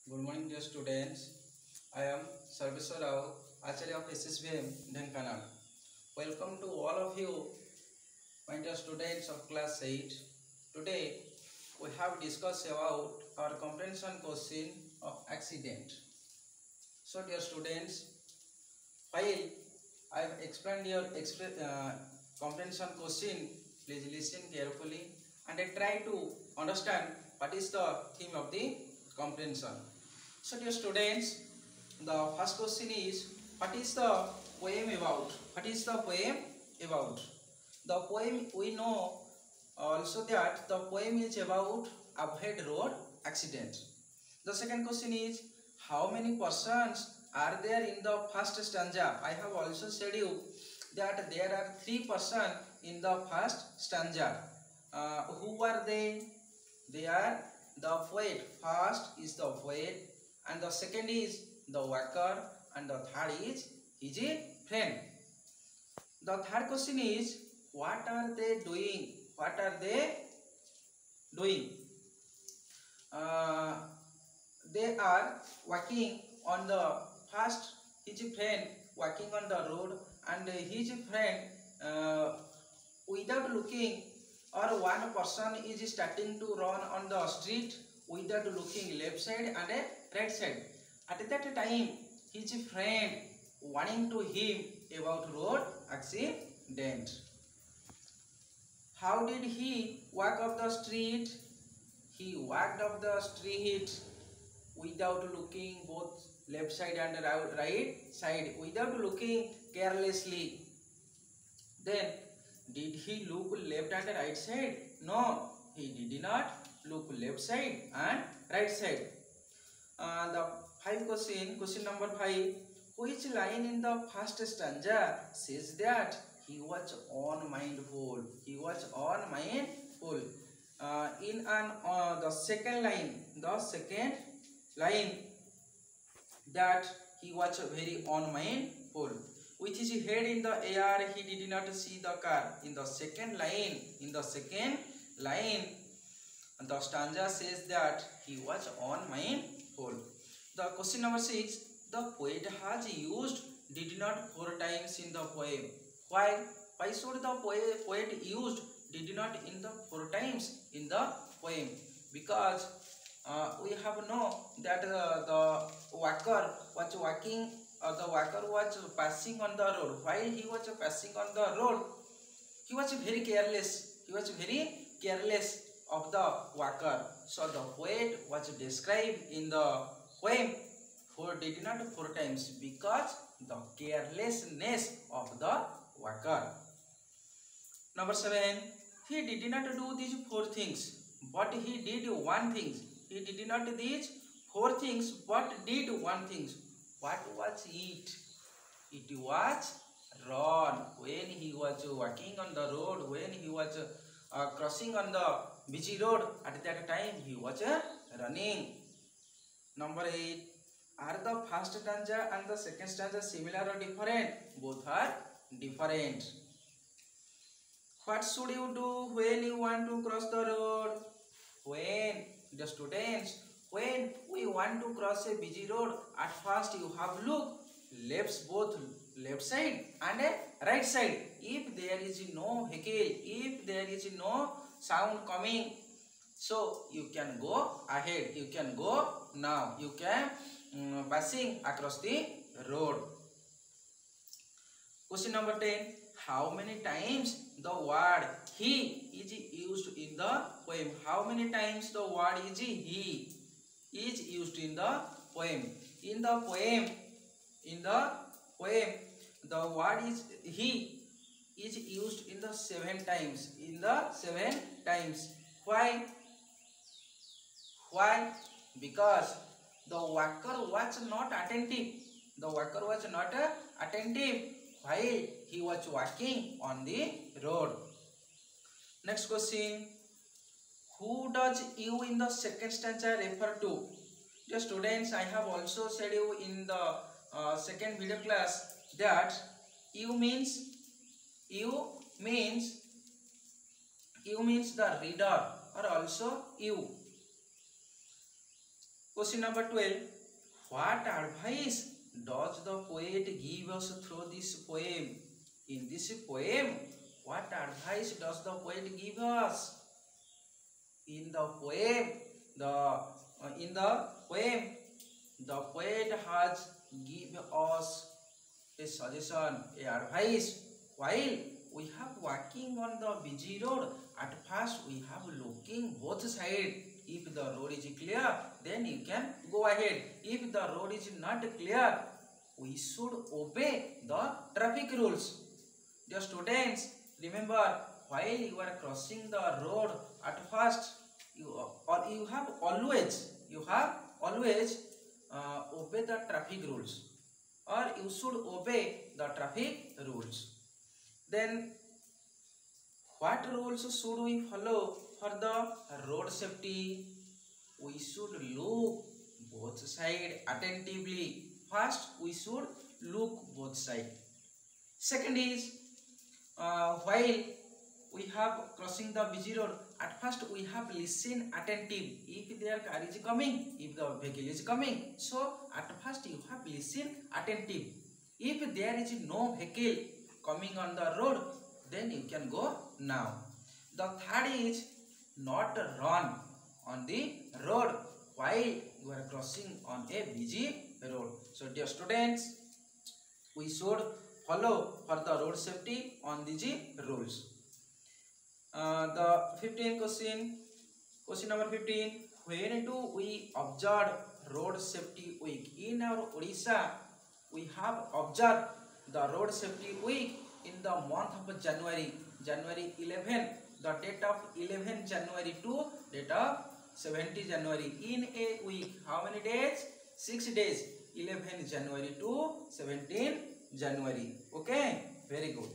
Good morning, dear students. I am Sarveswar Rao, Acharya of SSVM, Dhenkanal. Welcome to all of you, my dear students of class 8. Today, we have discussed about our comprehension question of accident. So, dear students, while I have explained your comprehension question, please listen carefully and I try to understand what is the theme of the comprehension. So, dear students, the first question is, what is the poem about? What is the poem about? The poem, we know also that the poem is about avoid road accident. The second question is, how many persons are there in the first stanza? I have also said you that there are 3 persons in the first stanza. Who are they? They are the poet. First is the poet, and the second is the worker, and the third is his friend. The third question is, what are they doing? What are they doing? Uh, they are walking on the first, his friend walking on the road, and his friend without looking, or one person is starting to run on the street without looking left side and right side. At that time, his friend warning to him about road accident. How did he walk up the street? He walked up the street without looking both left side and right side, without looking carelessly. Then, did he look left and right side? No, he did not look left side and right side. The question number 5. Which line in the first stanza says that he was unmindful? He was unmindful. The second line that he was very unmindful, which is head in the air, he did not see the car. In the second line, the stanza says that he was unmindful. The question number 6. The poet has used did not 4 times in the poem. Why? Why should the poet used did not in the 4 times in the poem? Because we have know that the walker was walking, the walker was passing on the road. While he was passing on the road, he was very careless. He was very careless of the walker. So the poet was described in the poem did not 4 times because the carelessness of the walker. Number 7. He did not do these 4 things, but he did one thing. He did not do these 4 things, but did one thing. What was it? It was run. When he was walking on the road, when he was crossing on the busy road, at that time he was running. Number 8. Are the first stanza and the second stanza similar or different? Both are different. What should you do when you want to cross the road? When, the students, when we want to cross a busy road, at first you have look both left side and right side. If there is no vehicle, if there is no sound coming, so you can go ahead, you can go now, you can passing across the road. Question number 10. How many times the word he is used in the poem? How many times the word is he is used in the poem? In the poem, the word is he is used in the 7 times. In the 7 times. Why? Why? Because the worker was not attentive. The worker was not attentive while he was walking on the road. Next question. Who does you in the second stanza refer to? Dear students, I have also said you in the second video class that you means the reader, or also you. Question number 12. What advice does the poet give us through this poem? In this poem, what advice does the poet give us? In the poem, the poet has give us a suggestion, a advice. While we have walking on the busy road, at first we have looking both sides. If the road is clear, then you can go ahead. If the road is not clear, we should obey the traffic rules. Dear students, remember, while you are crossing the road, at first you have always obey the traffic rules, or you should obey the traffic rules. Then what rules should we follow for the road safety? We should look both sides attentively. First, we should look both sides. Second is, while we have crossing the busy road, at first we have listen attentive. If their car is coming, if the vehicle is coming, so at first you have listen attentive. If there is no vehicle coming on the road, then you can go now. The third is not run on the road while you are crossing on a busy road. So dear students, we should follow for the road safety on these rules. The 15th question number 15. When do we observe road safety week? In our Odisha, we have observed the road safety week in the month of January 11, the date of 11 January to date of 17 January. In a week, how many days? 6 days. 11 January to 17 January. Okay, very good.